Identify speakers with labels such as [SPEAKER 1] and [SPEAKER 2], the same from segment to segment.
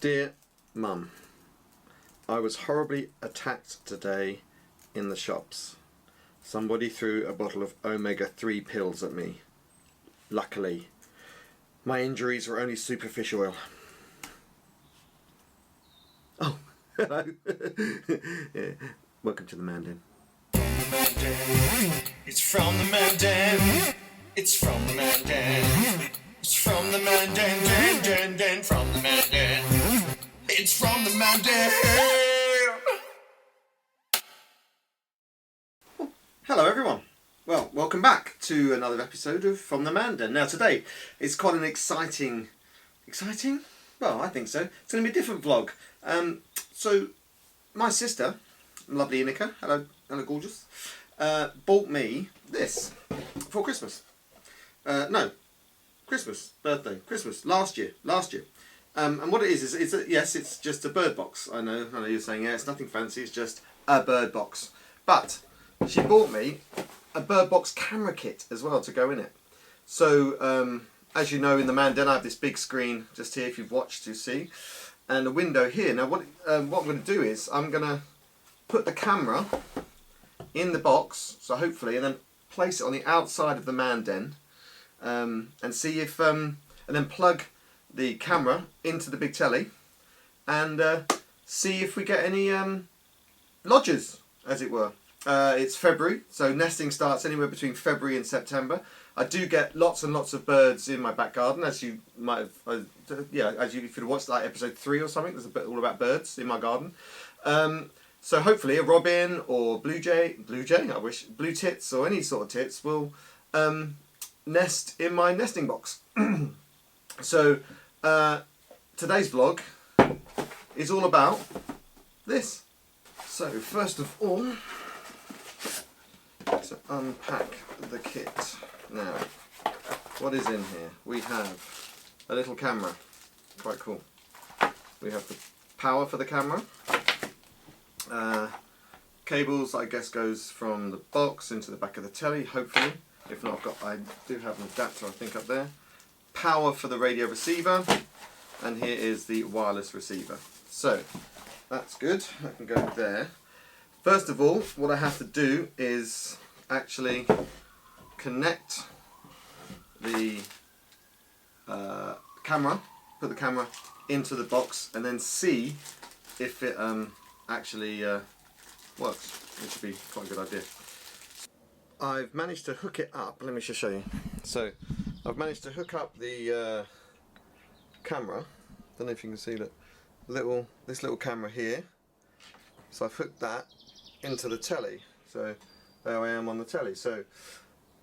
[SPEAKER 1] Dear Mum, I was horribly attacked today in the shops. Somebody threw a bottle of omega-3 pills at me. Luckily, my injuries were only superficial. Oh, hello. Yeah. Welcome to the Mandan.
[SPEAKER 2] It's from the Mandan. It's from the Mandan. It's from the Mandan. Dan, from the Mandan. It's from the Mandan.
[SPEAKER 1] Hello everyone. Well, welcome back to another episode of From the Mandan. Now today it's quite an exciting? Well, I think so. It's going to be a different vlog. So my sister, lovely Inika, hello gorgeous, bought me this for Christmas. Christmas, last year. And what it is it's just a bird box. I know you're saying, yeah, it's nothing fancy, it's just a bird box. But she bought me a bird box camera kit as well to go in it. So, as you know, in the Mandan I have this big screen just here, if you've watched, you see, and a window here. Now what I'm going to do is I'm going to put the camera in the box, so hopefully, and then place it on the outside of the Mandan, and see if, and then plug the camera into the big telly, and see if we get any lodgers, as it were. It's February, so nesting starts anywhere between February and September. I do get lots and lots of birds in my back garden, as you might have, if you'd watched like episode 3 or something. There's a bit all about birds in my garden. So hopefully a robin or blue tits or any sort of tits will nest in my nesting box. So today's vlog is all about this. So first of all, to unpack the kit. Now, what is in here? We have a little camera, quite cool. We have the power for the camera. Cables, I guess, goes from the box into the back of the telly, hopefully. If not, I do have an adapter, I think, up there. Power for the radio receiver, and here is the wireless receiver. So, that's good, that can go there. First of all, what I have to do is actually connect the camera, put the camera into the box, and then see if it actually works, which would be quite a good idea. I've managed to hook it up. Let me just show you. So I've managed to hook up the camera. Don't know if you can see that this little camera here. So I've hooked that into the telly. So there I am on the telly. So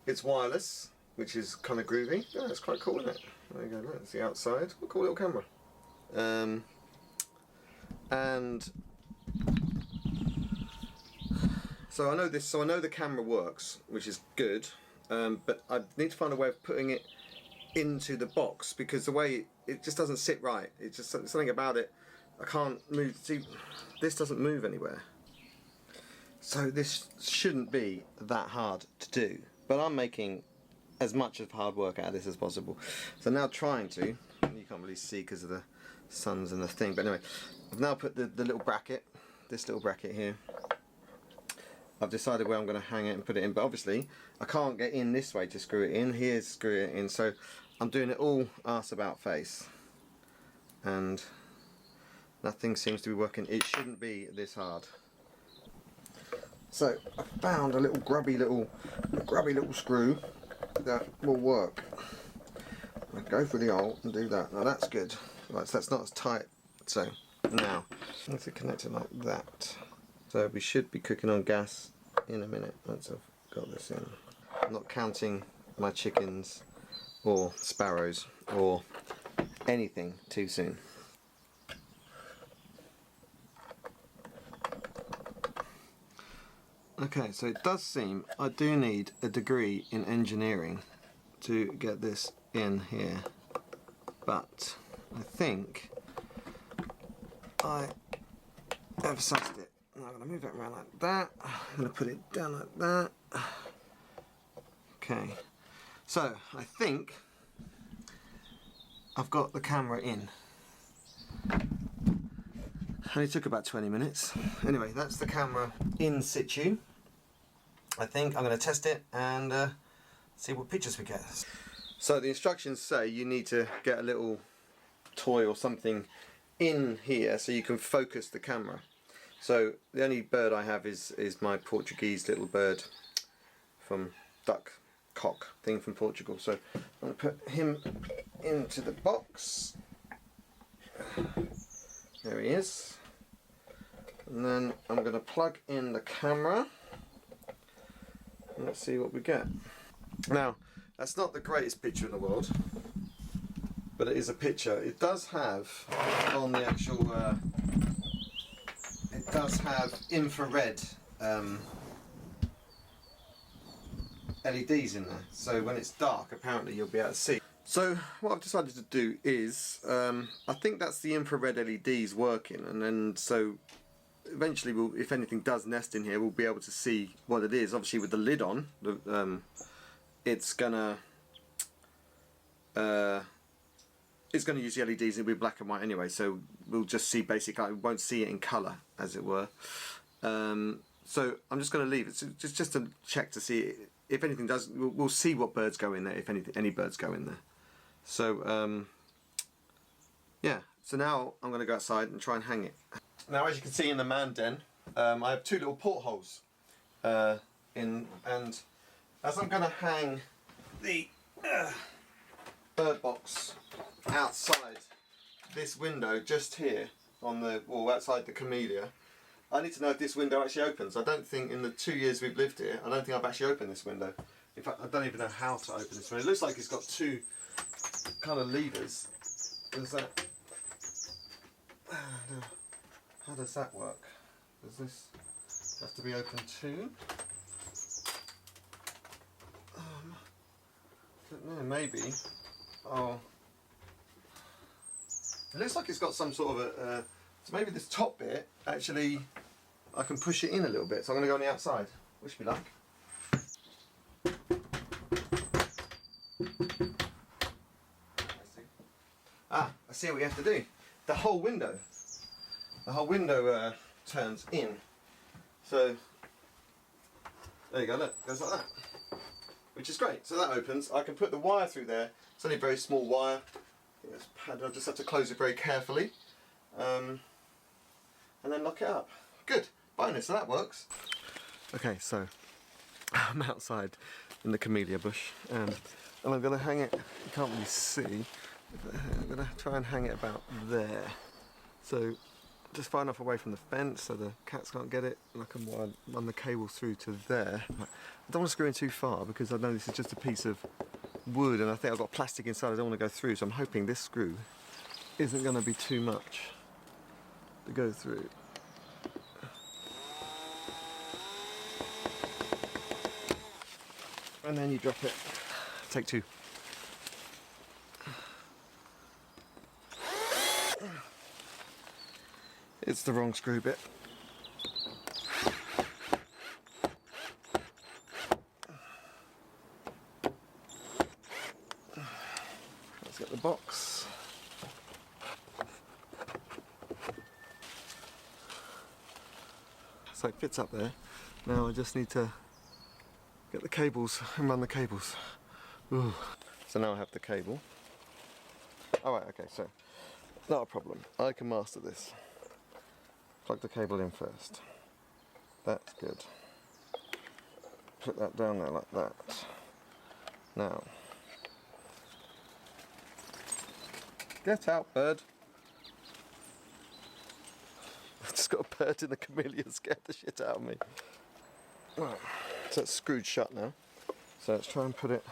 [SPEAKER 1] it's wireless, which is kind of groovy. Yeah, it's quite cool, isn't it? There you go. Look, it's the outside. What a cool little camera. And so I know this. So I know the camera works, which is good. But I need to find a way of putting it into the box, because the way it just doesn't sit right. It's just something about it. I can't move. See, this doesn't move anywhere. So this shouldn't be that hard to do. But I'm making as much of hard work out of this as possible. So now trying to. You can't really see because of the sun's and the thing. But anyway, I've now put the little bracket, this little bracket here. I've decided where I'm going to hang it and put it in, but obviously I can't get in this way to screw it in. Here's screw it in, so I'm doing it all arse about face, and nothing seems to be working. It shouldn't be this hard. So I found a little grubby little screw that will work. I go for the hole and do that. Now that's good. Right, so that's not as tight. So now let's connect it like that. So we should be cooking on gas in a minute once I've got this in. I'm not counting my chickens or sparrows or anything too soon. Okay, so it does seem I do need a degree in engineering to get this in here, but I think I have sussed it. I'm going to move it around like that. I'm going to put it down like that. Okay, so I think I've got the camera in. Only took about 20 minutes. Anyway, that's the camera in situ. I think I'm going to test it and see what pictures we get. So the instructions say you need to get a little toy or something in here so you can focus the camera. So the only bird I have is my Portuguese little bird from duck cock thing from Portugal. So I'm going to put him into the box. There he is. And then I'm going to plug in the camera. Let's see what we get. Now, that's not the greatest picture in the world, but it is a picture. It does have on the actual, it does have infrared LEDs in there. So when it's dark, apparently you'll be able to see. So what I've decided to do is, I think that's the infrared LEDs working, and then so eventually, if anything does nest in here, we'll be able to see what it is. Obviously, with the lid on, it's gonna use the LEDs. It'll be black and white anyway, so we'll just see basically. We won't see it in colour, as it were. So I'm just going to leave it just to check to see if anything does. We'll see what birds go in there, if any birds go in there. So yeah. So now I'm going to go outside and try and hang it. Now, as you can see in the man den, I have two little portholes and as I'm going to hang the bird box outside this window just here on the wall outside the camellia, I need to know if this window actually opens. I don't think in the 2 years we've lived here, I don't think I've actually opened this window. In fact, I don't even know how to open this window. It looks like it's got two kind of levers. There's that. How does that work? Does this have to be open too? I don't know, maybe. Oh. It looks like it's got some sort of a... so maybe this top bit, actually, I can push it in a little bit. So I'm going to go on the outside. Wish me luck. Ah, I see what we have to do. The whole window turns in. So there you go, look, goes like that. Which is great. So that opens. I can put the wire through there. It's only a very small wire. I'll just have to close it very carefully. And then lock it up. Good. Bonus, so that works. Okay, so I'm outside in the camellia bush and I'm going to hang it, you can't really see, I'm going to try and hang it about there. So just far enough away from the fence so the cats can't get it, and I can run the cable through to there. I don't want to screw in too far because I know this is just a piece of wood and I think I've got plastic inside I don't want to go through, so I'm hoping this screw isn't going to be too much to go through. And then you drop it. Take two. It's the wrong screw bit. Let's get the box. So it fits up there. Now I just need to get the cables and run the cables. Ooh. So now I have the cable. Alright, okay, so not a problem. I can master this. Plug the cable in first. That's good. Put that down there like that. Now, get out, bird. I've just got a bird in the camellia, scared the shit out of me. Right, so it's screwed shut now. So let's try and put it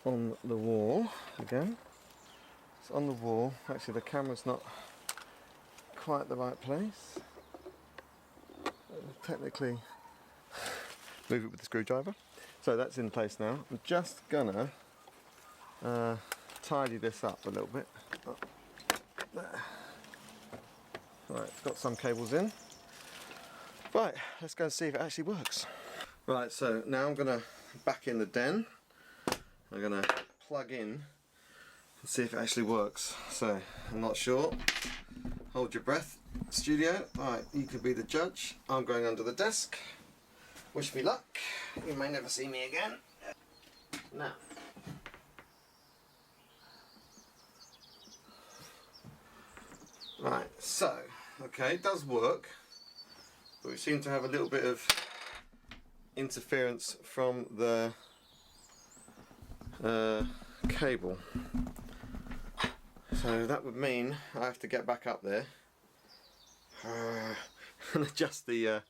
[SPEAKER 1] on the wall again. It's on the wall. Actually, the camera's not quite the right place. Technically, move it with the screwdriver. So that's in place now. I'm just gonna tidy this up a little bit. There. Right, it's got some cables in. Right, let's go and see if it actually works. Right, so now I'm gonna back in the den. I'm gonna plug in and see if it actually works. So I'm not sure. Hold your breath, studio. Alright, you could be the judge. I'm going under the desk. Wish me luck. You may never see me again. Now. Right, so, okay, it does work, but we seem to have a little bit of interference from the cable. So that would mean I have to get back up there and adjust the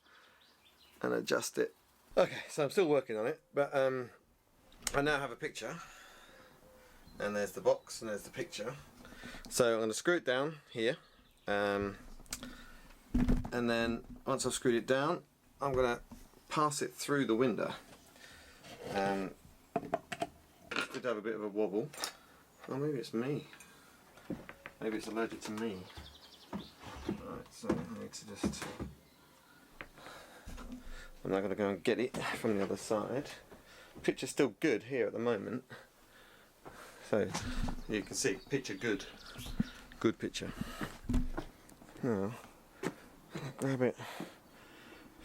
[SPEAKER 1] and adjust it. Okay, so I'm still working on it, but I now have a picture, and there's the box and there's the picture. So I'm going to screw it down here. And then once I've screwed it down, I'm going to pass it through the window. It did have a bit of a wobble. Oh, maybe it's me. Maybe it's allergic to me. Right, so I need to just... I'm now going to go and get it from the other side. Picture's still good here at the moment. So you can see, picture good. Good picture. Now, grab it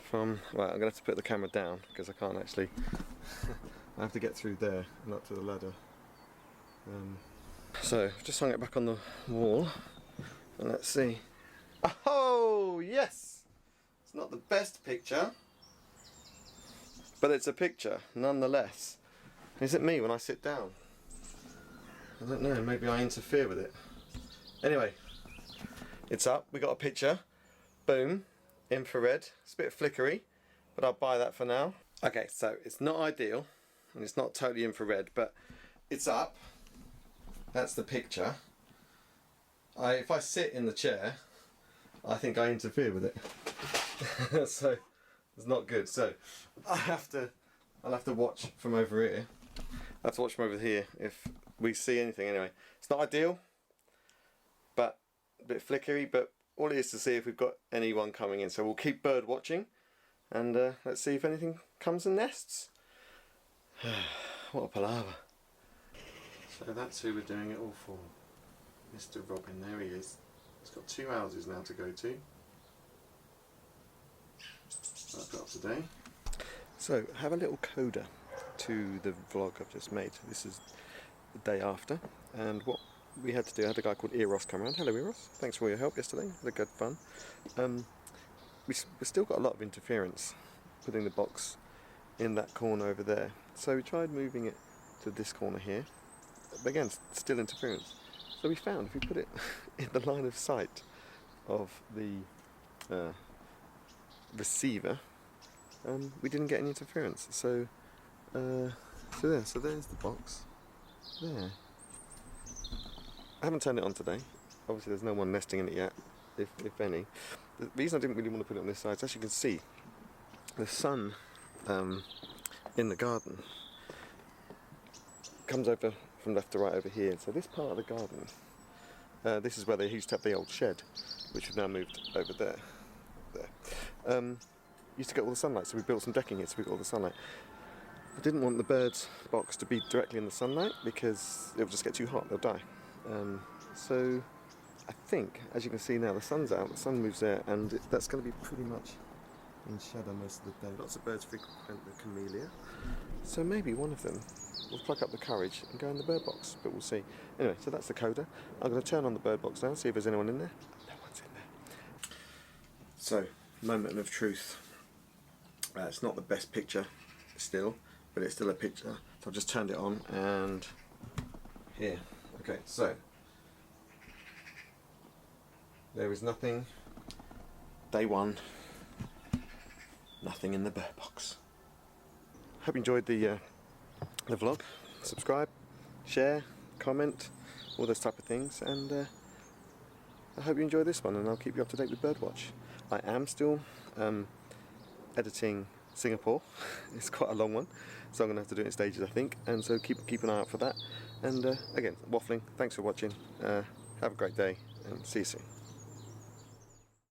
[SPEAKER 1] from... Right, I'm going to have to put the camera down because I can't actually... I have to get through there and up to the ladder. So, I've just hung it back on the wall. And let's see. Oh, yes! It's not the best picture. But it's a picture, nonetheless. Is it me when I sit down? I don't know, maybe I interfere with it. Anyway. It's up, we got a picture, boom, infrared, it's a bit flickery, but I'll buy that for now. Okay, so it's not ideal, and it's not totally infrared, but it's up, that's the picture. If I sit in the chair, I think I interfere with it. So, it's not good, so I'll have to watch from over here. I have to watch from over here if we see anything anyway. It's not ideal, but a bit flickery, but all it is to see if we've got anyone coming in. So we'll keep bird watching, and let's see if anything comes and nests. What a palaver. So that's who we're doing it all for. Mr. Robin, there he is. He's got 2 houses now to go to. I've got today. So have a little coda to the vlog I've just made. This is the day after, and what we had to do, I had a guy called Eros come around. Hello Eros, thanks for your help yesterday, had a good fun. We've still got a lot of interference putting the box in that corner over there, so we tried moving it to this corner here, but again still interference. So we found if we put it in the line of sight of the receiver, we didn't get any interference. So there's the box there. I haven't turned it on today. Obviously there's no one nesting in it yet, if any. The reason I didn't really want to put it on this side is, as you can see, the sun in the garden comes over from left to right over here. So this part of the garden, this is where they used to have the old shed, which we've now moved over there. Used to get all the sunlight, so we built some decking here so we got all the sunlight. I didn't want the bird's box to be directly in the sunlight because it would just get too hot, they'll die. So I think, as you can see now, the sun's out, the sun moves there, and that's going to be pretty much in shadow most of the day. Lots of birds frequent the camellia, so maybe one of them will pluck up the courage and go in the bird box, but we'll see. Anyway, so that's the coda. I'm going to turn on the bird box now, see if there's anyone in there. No one's in there. So, moment of truth. It's not the best picture still, but it's still a picture. So I've just turned it on, and here. Okay, so there is nothing, day one, nothing in the bird box. Hope you enjoyed the vlog. Subscribe, share, comment, all those type of things, and I hope you enjoy this one, and I'll keep you up to date with Birdwatch. I am still editing Singapore. It's quite a long one, so I'm going to have to do it in stages, I think, and so keep an eye out for that. And again, waffling, thanks for watching, have a great day, and see you soon.